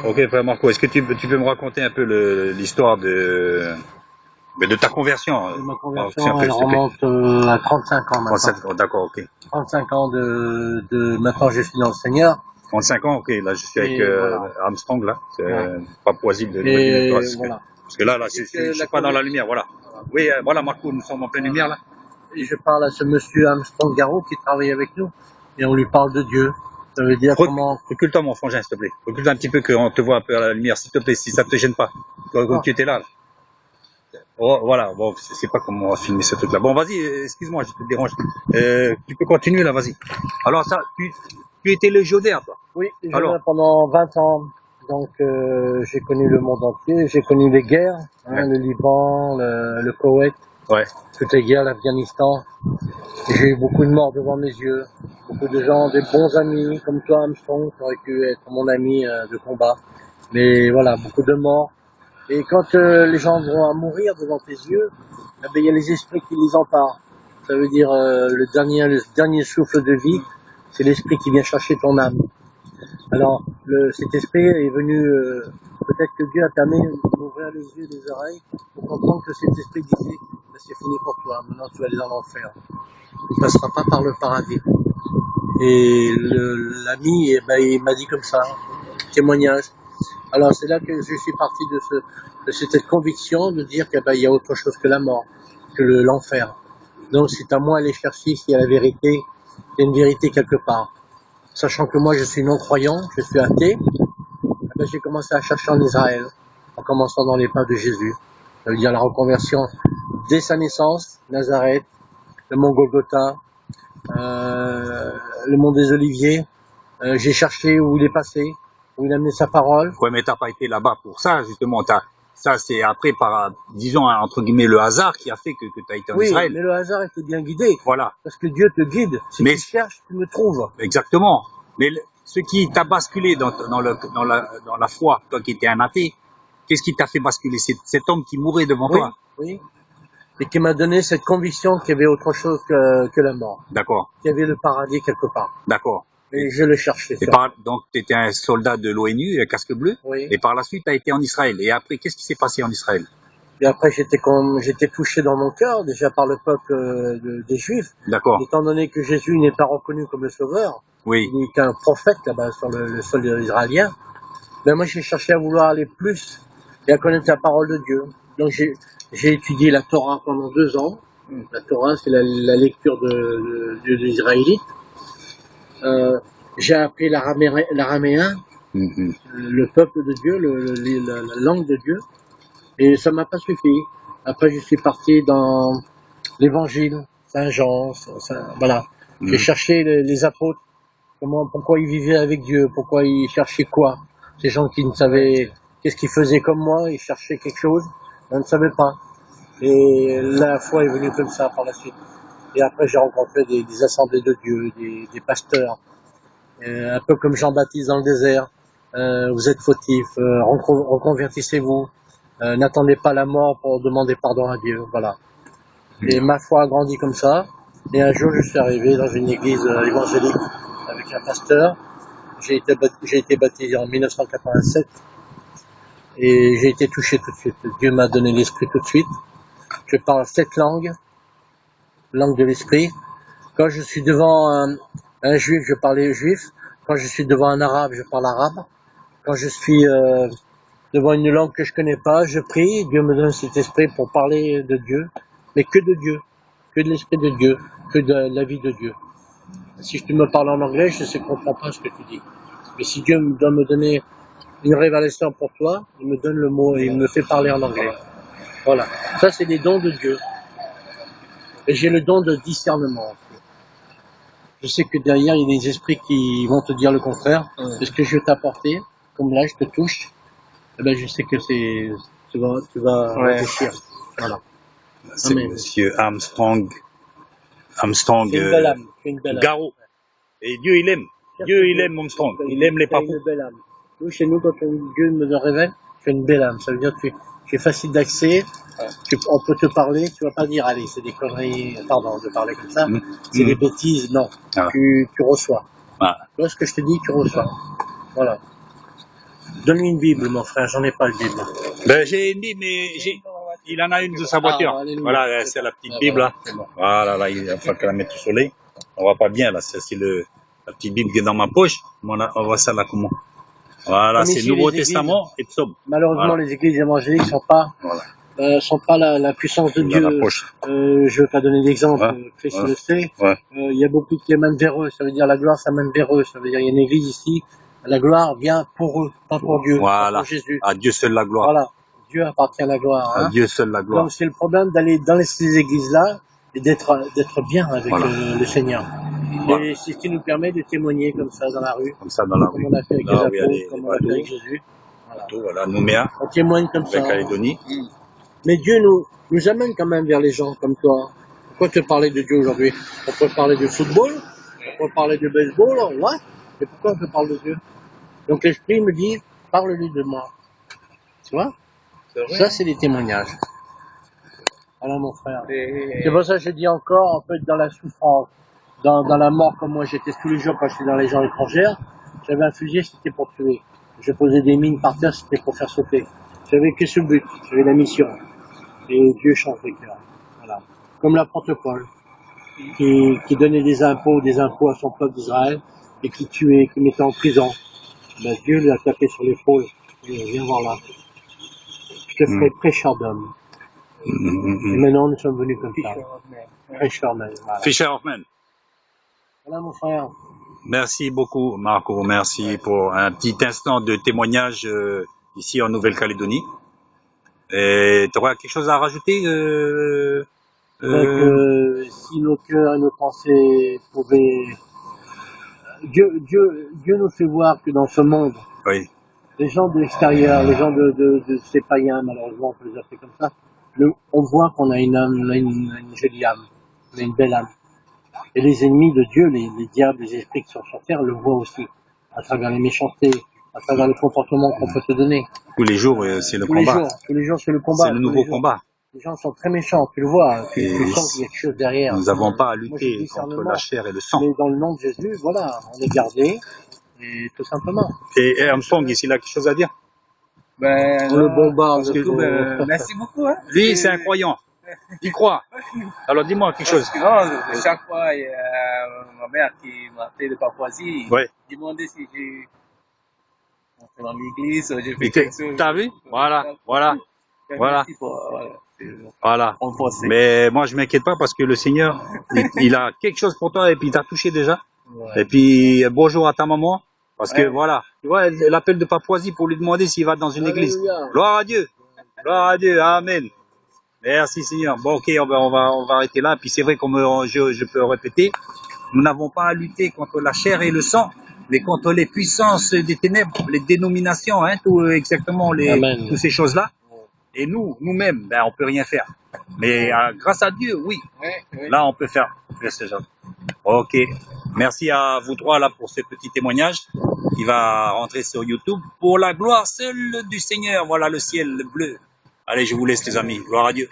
Ok, frère Marco, est-ce que tu peux me raconter un peu l'histoire de ta conversion? Ma Un conversion, peu, elle s'il te plaît. remonte à 35 ans maintenant. 37 ans, d'accord, ok. 35 ans maintenant je suis dans le Seigneur. 35 ans, ok, là je suis avec Et voilà. Armstrong, là, c'est Ouais. Papouasie de Nouvelle-Guinée, Et voilà. parce que là, Et je suis pas dans la lumière, voilà. Oui, voilà Marco, nous sommes en pleine lumière, là. Et je parle à ce monsieur Armstrong Garot qui travaille avec nous. Et on lui parle de Dieu. Ça veut dire comment... Recule-toi mon frangin, s'il te plaît. Recule-toi un petit peu qu'on te voit un peu à la lumière, s'il te plaît, si ça te gêne pas. Comme tu étais là. Oh, voilà, bon, je sais pas comment on va filmer ce truc-là. Bon, vas-y, excuse-moi, je te dérange. Tu peux continuer là, vas-y. Alors, tu étais légionnaire, toi. Oui, légionnaire pendant 20 ans. Donc, j'ai connu le monde entier. J'ai connu les guerres, Ouais. le Liban, le Koweït, Ouais. toutes les guerres, l'Afghanistan. J'ai eu beaucoup de morts devant mes yeux. Beaucoup de gens, des bons amis, comme toi, Armstrong, qui auraient pu être mon ami de combat. Mais voilà, beaucoup de morts. Et quand les gens vont à mourir devant tes yeux, eh ben, il y a les esprits qui les emparent. Ça veut dire le dernier souffle de vie, c'est l'esprit qui vient chercher ton âme. Alors, cet esprit est venu, peut-être que Dieu a permis d'ouvrir les yeux et les oreilles pour comprendre que cet esprit disait, ben, c'est fini pour toi, maintenant tu vas aller dans l'enfer. Tu ne passeras pas par le paradis. Et l'ami, eh ben, il m'a dit comme ça, témoignage. Alors c'est là que je suis parti de cette conviction de dire qu'il y a autre chose que la mort, que l'enfer. Donc c'est à moi d'aller chercher s'il y a la vérité, il y a une vérité quelque part. Sachant que moi je suis non-croyant, je suis athée, j'ai commencé à chercher en Israël, en commençant dans les pas de Jésus. Ça veut dire la reconversion dès sa naissance, Nazareth, le mont Golgotha, le mont des Oliviers. J'ai cherché où il est passé, où il a amené sa parole. Ouais, mais t'as pas été là-bas pour ça, justement. Ça, c'est après par, disons, entre guillemets, le hasard qui a fait que tu as été en Israël. Oui, mais le hasard était bien guidé. Voilà. Parce que Dieu te guide. Si tu cherches, tu me trouves. Exactement. Mais ce qui t'a basculé dans la foi, toi qui étais un athée, qu'est-ce qui t'a fait basculer? C'est cet homme qui mourait devant toi. Oui. Et qui m'a donné cette conviction qu'il y avait autre chose que la mort. D'accord. Qu'il y avait le paradis quelque part. D'accord. Et je le cherchais. Donc, tu étais un soldat de l'ONU, casque bleu. Oui. Et par la suite, tu as été en Israël. Et après, qu'est-ce qui s'est passé en Israël? Et après, j'étais touché dans mon cœur, déjà par le peuple des Juifs. D'accord. Étant donné que Jésus n'est pas reconnu comme le Sauveur. Oui. Il n'est qu'un prophète là-bas sur le sol israélien. Mais moi, j'ai cherché à vouloir aller plus et à connaître la parole de Dieu. Donc, j'ai étudié la Torah pendant 2 ans. La Torah, c'est la lecture de l'Israélite. J'ai appris l'araméen, le peuple de Dieu, la langue de Dieu. Et ça m'a pas suffi. Après, je suis parti dans l'Évangile, Saint Jean, voilà. J'ai cherché les apôtres, pourquoi ils vivaient avec Dieu, pourquoi ils cherchaient quoi. Ces gens qui ne savaient qu'est-ce qu'ils faisaient comme moi, ils cherchaient quelque chose, on ne savait pas. Et la foi est venue comme ça par la suite. Et après, j'ai rencontré des assemblées de Dieu, des pasteurs, un peu comme Jean-Baptiste dans le désert. Vous êtes fautifs, reconvertissez-vous. N'attendez pas la mort pour demander pardon à Dieu, voilà. Et ma foi a grandi comme ça. Et un jour, je suis arrivé dans une église évangélique avec un pasteur. J'ai été baptisé en 1987 et j'ai été touché tout de suite. Dieu m'a donné l'esprit tout de suite. Je parle 7 langues, langue de l'esprit. Quand je suis devant un juif, je parle juif. Quand je suis devant un arabe, je parle arabe. Quand je suis devant une langue que je connais pas, je prie. Dieu me donne cet esprit pour parler de Dieu, mais que de Dieu, que de l'esprit de Dieu, que de la vie de Dieu. Si tu me parles en anglais, je ne comprends pas ce que tu dis. Mais si Dieu doit me donner une révélation pour toi, il me donne le mot et il me fait parler en anglais. Voilà. Ça, c'est les dons de Dieu. Et j'ai le don de discernement. Je sais que derrière, il y a des esprits qui vont te dire le contraire. C'est ce que je vais t'apporter. Comme là, je te touche. Eh ben, je sais que tu vas réfléchir. Voilà. C'est monsieur Armstrong Garot. Et Dieu, il aime. Dieu, il aime Armstrong. Il aime les papous. Une belle âme. Nous, chez nous, quand Dieu me le révèle, tu as une belle âme. Ça veut dire que tu es facile d'accès. On peut te parler. Tu vas pas dire, allez, c'est des conneries, pardon, de parler comme ça. C'est des bêtises. Non. Tu reçois. Tu vois ce que je te dis, tu reçois. Voilà. Donne-lui une Bible, mon frère, j'en ai pas de Bible. Ben, j'ai une Bible, mais il en a une de sa voiture. Voilà, c'est la petite Bible là. Voilà, là, il va falloir qu'elle la mette au soleil. On voit pas bien là, c'est la petite Bible qui est dans ma poche. On voit ça là comment. Voilà, c'est le Nouveau Testament et Psaume. Malheureusement, les églises évangéliques sont pas la puissance de Dieu. Je veux pas donner d'exemple, Christ le sait. Il y a beaucoup qui mènent vers eux, ça veut dire la gloire, ça mène vers eux. Ça veut dire il y a une église ici, la gloire vient pour eux, pas pour Dieu, pas pour Jésus. À Dieu seul la gloire. Voilà, Dieu appartient à la gloire. À Dieu seul la gloire. Donc c'est le problème d'aller dans ces églises-là et d'être bien avec le Seigneur. Et c'est ce qui nous permet de témoigner comme ça dans la rue. Comme ça dans la rue. Comme on a fait avec les apôtres, comme on a fait avec Jésus. Voilà, Nouméa. On témoigne comme ça. Calédonie. Mais Dieu nous amène quand même vers les gens comme toi. Pourquoi te parler de Dieu aujourd'hui? On peut parler de football, on peut parler de baseball, ouais. Mais pourquoi on te parle de Dieu? Donc l'Esprit me dit, parle-lui de moi. Tu vois? Ça, c'est des témoignages. Voilà mon frère. C'est pour ça que je dis encore, on peut être dans la souffrance, dans la mort comme moi j'étais tous les jours quand j'étais dans les gens étrangères. J'avais un fusil, c'était pour tuer. Je posais des mines par terre, c'était pour faire sauter. J'avais que ce but, j'avais la mission. Et Dieu change les cœurs. Voilà. Comme l'apôtre Paul, qui donnait des impôts à son peuple d'Israël, et qui tuait, qui mettait en prison. Ben, Dieu lui a tapé sur l'épaule. Viens voir là. Je te ferai prêcheur d'hommes. Et maintenant, nous sommes venus comme ça. Prêcheur d'hommes. Voilà. Fisher Hoffman. Voilà, mon frère. Merci beaucoup, Marco. Merci pour un petit instant de témoignage ici en Nouvelle-Calédonie. Et tu auras quelque chose à rajouter si nos cœurs et nos pensées pouvaient... Dieu nous fait voir que dans ce monde, les gens de l'extérieur, les gens de ces païens, malheureusement, on peut les appeler comme ça, on voit qu'on a une âme, on a une jolie âme, on a une belle âme. Et les ennemis de Dieu, les diables, les esprits qui sont sur terre, le voient aussi, à travers les méchancetés, à travers le comportement qu'on peut te donner. Tous les jours, c'est le combat. Tous les jours, c'est le combat. C'est le nouveau combat. Les gens sont très méchants, tu le vois, tu sens qu'il y a quelque chose derrière. Nous n'avons pas à lutter contre la chair et le sang. Mais dans le nom de Jésus, voilà, on est gardé, et tout simplement. Et Armstrong, ici, il a quelque chose à dire? Ben, on le bombarde. Merci beaucoup. Hein. Lui, c'est un croyant. Il croit. Alors dis-moi quelque chose. Non, chaque fois, il y a ma mère qui m'appelait de Papouasie. Demandait si j'ai entré dans l'église, j'ai fait quelque chose. T'as vu? Voilà. Mais moi, je m'inquiète pas parce que le Seigneur, il a quelque chose pour toi et puis il t'a touché déjà. Et puis, bonjour à ta maman. Parce que voilà, tu vois, l'appel de Papouasie pour lui demander s'il va dans une église. Gloire à Dieu. Gloire à Dieu. Amen. Merci Seigneur. Bon, ok, on va arrêter là. Puis c'est vrai, comme je peux répéter, nous n'avons pas à lutter contre la chair et le sang, mais contre les puissances des ténèbres, les dénominations, exactement toutes ces choses-là. Et nous-mêmes, on peut rien faire. Mais grâce à Dieu, oui. Là, on peut faire ces choses. Ok. Merci à vous trois là pour ce petit témoignage qui va rentrer sur YouTube. Pour la gloire seule du Seigneur, voilà le ciel bleu. Allez, je vous laisse les amis. Gloire à Dieu.